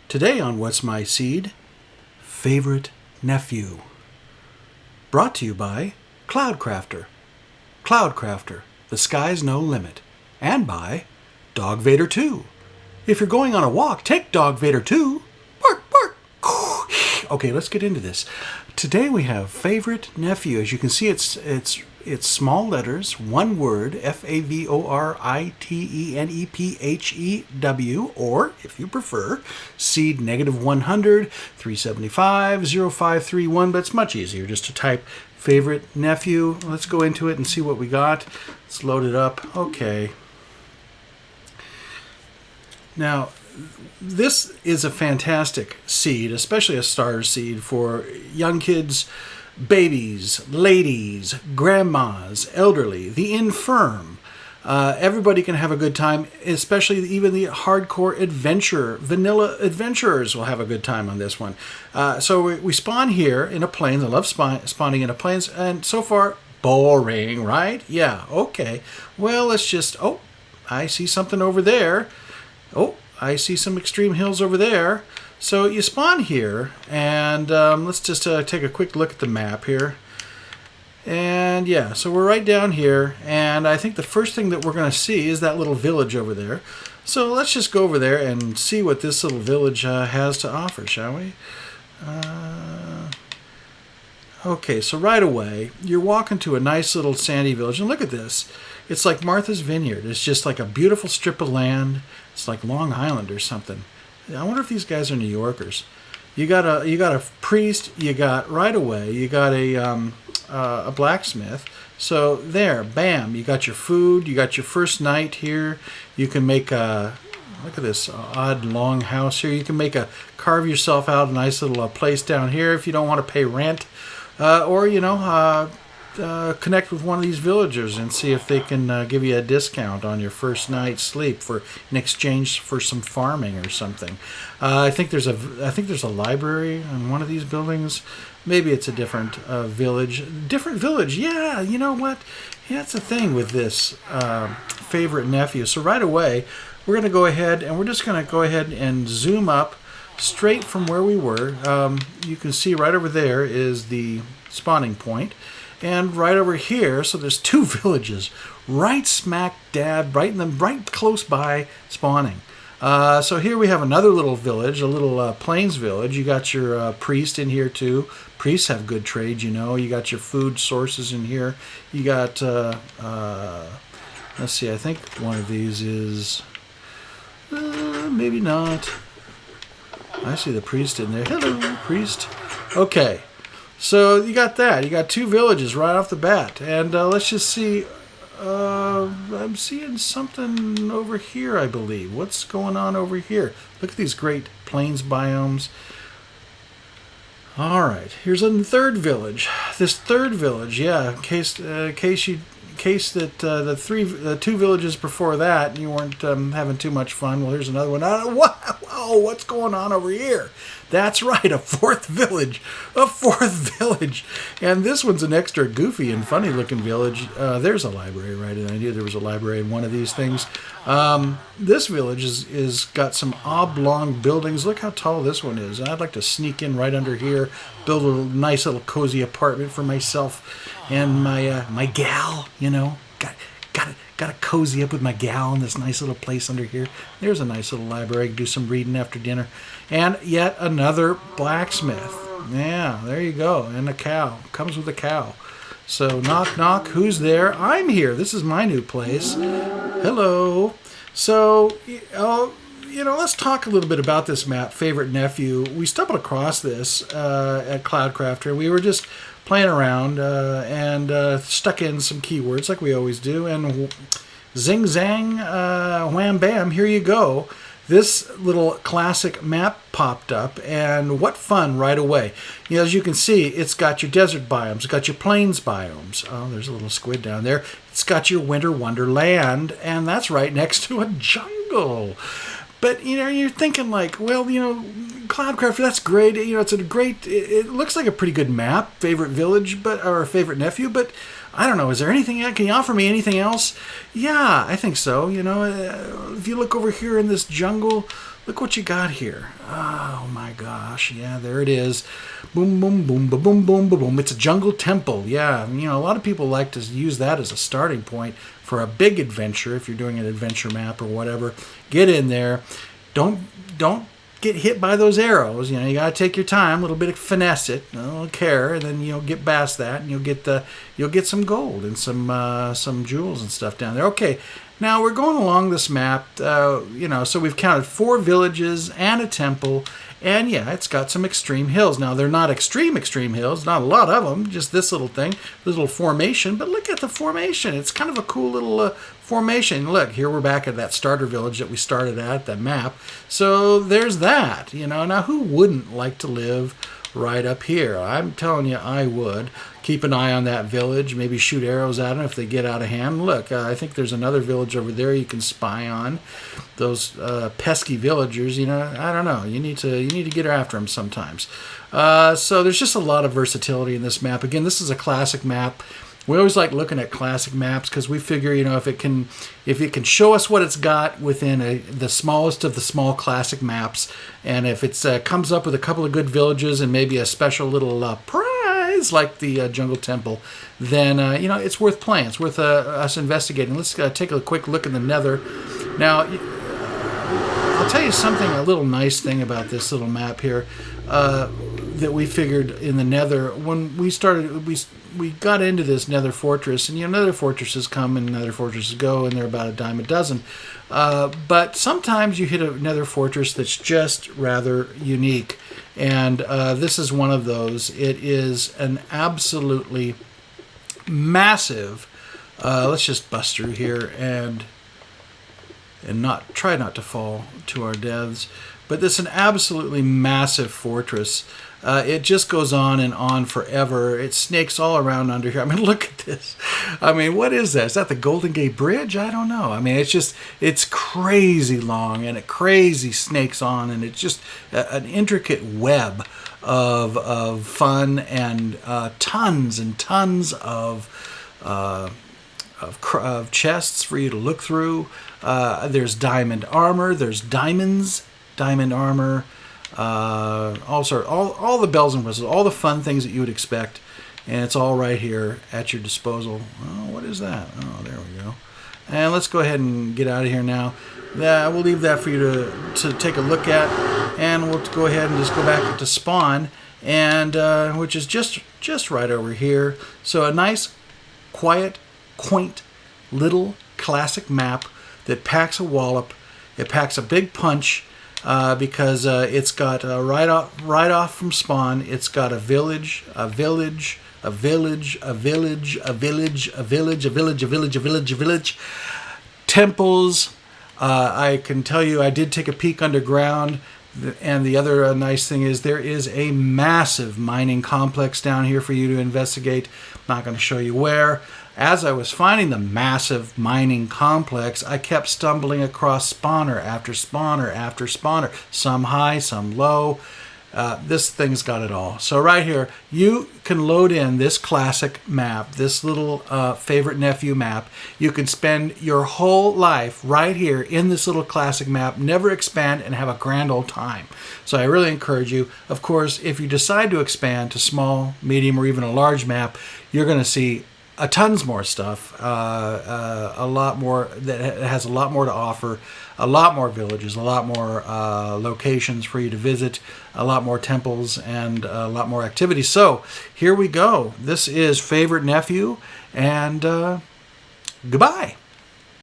Today on What's My Seed? Favorite Nephew. Brought to you by Cloudcrafter. Cloudcrafter, the sky's no limit. And by Dog Vader 2. If you're going on a walk, take Dog Vader 2. Bark, bark. Okay, let's get into this. Today we have Favorite Nephew. As you can see, it's small letters, one word, favoritenephew, or, if you prefer, seed -100, 375, 0531, but it's much easier just to type Favorite Nephew. Let's go into it and see what we got. Let's load it up. Okay. Now, this is a fantastic seed, especially a starter seed for young kids, babies, ladies, grandmas, elderly, the infirm. Everybody can have a good time, especially even the hardcore vanilla adventurers will have a good time on this one. So we spawn here in a plains. I love spawning in a plains, and so far, boring, right? Yeah, okay. Well, let's just, oh, I see something over there. Oh, I see some extreme hills over there. So you spawn here, and let's just take a quick look at the map here. And yeah, so we're right down here, and I think the first thing that we're going to see is that little village over there. So let's just go over there and see what this little village has to offer, shall we? Okay, so right away, you're walking to a nice little sandy village, and look at this. It's like Martha's Vineyard. It's just like a beautiful strip of land. It's like Long Island or something. I wonder if these guys are New Yorkers. You got a priest. You got right away. You got a blacksmith. So there, bam. You got your food. You got your first night here. You can make a look at this odd long house here. You can carve yourself out a nice little place down here if you don't want to pay rent, or connect with one of these villagers and see if they can give you a discount on your first night's sleep in exchange for some farming or something. I think there's a library in one of these buildings. Maybe it's a different village. Different village. Yeah, you know what? Yeah, that's the thing with this Favorite Nephew. So right away, we're going to go ahead and we're just going to go ahead and zoom up straight from where we were. You can see right over there is the spawning point. And right over here, so there's two villages, right smack dab, right close by spawning. So here we have another little village, a little plains village. You got your priest in here too. Priests have good trade, you know. You got your food sources in here. You got, let's see, I think one of these is, maybe not. I see the priest in there. Hello, priest. Okay. So you got that. You got two villages right off the bat. And let's just see. I'm seeing something over here, I believe. What's going on over here? Look at these great plains biomes. All right. Here's a third village. This third village, yeah, in case that the two villages before that you weren't having too much fun. Well, here's another one. Whoa, what's going on over here? That's right, a fourth village. And this one's an extra goofy and funny looking village. There's a library, right? And I knew there was a library in one of these things. This village is got some oblong buildings. Look how tall this one is. I'd like to sneak in right under here, build a nice little cozy apartment for myself and my gal, you know. Got to cozy up with my gal in this nice little place under here. There's a nice little library. Do some reading after dinner. And yet another blacksmith. Yeah, there you go. And a cow. Comes with a cow. So knock, knock. Who's there? I'm here. This is my new place. Hello. So, let's talk a little bit about this map, Favorite Nephew. We stumbled across this at Cloudcrafter. We were just playing around and stuck in some keywords like we always do, and zing zang, wham bam, here you go. This little classic map popped up, and what fun right away. You know, as you can see, it's got your desert biomes, it's got your plains biomes. Oh, there's a little squid down there. It's got your winter wonderland, and that's right next to a jungle. But, you're thinking like, well, Cloudcrafter, that's great. It looks like a pretty good map, favorite village, or favorite nephew, but I don't know, is there anything, can you offer me anything else? Yeah, I think so. If you look over here in this jungle, Look what you got here. Oh my gosh. Yeah, there it is. Boom, boom, boom, boom, boom, boom, boom, boom. It's a jungle temple. Yeah, you know, a lot of people like to use that as a starting point for a big adventure. If you're doing an adventure map or whatever, get in there. Don't get hit by those arrows. You know, you got to take your time, a little bit of finesse it, a little care, and then you'll get past that, and you'll get some gold and some jewels and stuff down there. Okay. Now we're going along this map, you know, so we've counted 4 villages and a temple, and yeah, it's got some extreme hills. Now they're not extreme hills, not a lot of them, just this little thing, this little formation, but look at the formation. It's kind of a cool little formation. Look, here we're back at that starter village that we started at, that map. So there's that, you know. Now who wouldn't like to live right up here? I'm telling you, I would. Keep an eye on that village, maybe shoot arrows at them if they get out of hand. Look, I think there's another village over there you can spy on. Those pesky villagers, you know, I don't know. You need to get after them sometimes. So there's just a lot of versatility in this map. Again, this is a classic map. We always like looking at classic maps because we figure, you know, if it can show us what it's got within the smallest of the small classic maps, and if it comes up with a couple of good villages and maybe a special little prize like the Jungle Temple, then you know, it's worth playing. It's worth us investigating. Let's take a quick look in the Nether. Now, I'll tell you something, a little nice thing about this little map here that we figured in the Nether when we started. We got into this Nether Fortress, and you know, Nether Fortresses come and Nether Fortresses go, and they're about a dime a dozen. But sometimes you hit a Nether Fortress that's just rather unique, and this is one of those. It is an absolutely massive. Let's just bust through here and try not to fall to our deaths. But this is an absolutely massive fortress. It just goes on and on forever. It snakes all around under here. I mean, look at this. I mean, what is that? Is that the Golden Gate Bridge? I don't know. I mean, it's crazy long, and it crazy snakes on, and it's just an intricate web of fun and tons and tons of chests for you to look through. There's diamond armor. There's diamond armor. Also, all the bells and whistles, all the fun things that you would expect, and it's all right here at your disposal. Oh, what is that? Oh, there we go. And let's go ahead and get out of here now. We'll leave that for you to take a look at, and we'll go ahead and just go back to spawn, and which is just right over here. So a nice, quiet, quaint, little classic map that packs a wallop. It packs a big punch. Because it's got right off from spawn, it's got a village, a village, a village, a village, a village, a village, a village, a village, a village, a village, temples. I can tell you, I did take a peek underground, and the other nice thing is there is a massive mining complex down here for you to investigate. I'm not going to show you where. As I was finding the massive mining complex, I kept stumbling across spawner after spawner after spawner, some high, some low. This thing's got it all. So right here, you can load in this classic map, this little favorite nephew map. You can spend your whole life right here in this little classic map, never expand, and have a grand old time. So I really encourage you. Of course, if you decide to expand to small, medium, or even a large map, you're going to see tons more stuff, a lot more that has a lot more to offer, a lot more villages, a lot more locations for you to visit, a lot more temples, and a lot more activities. So here we go. This is Favorite Nephew, and goodbye.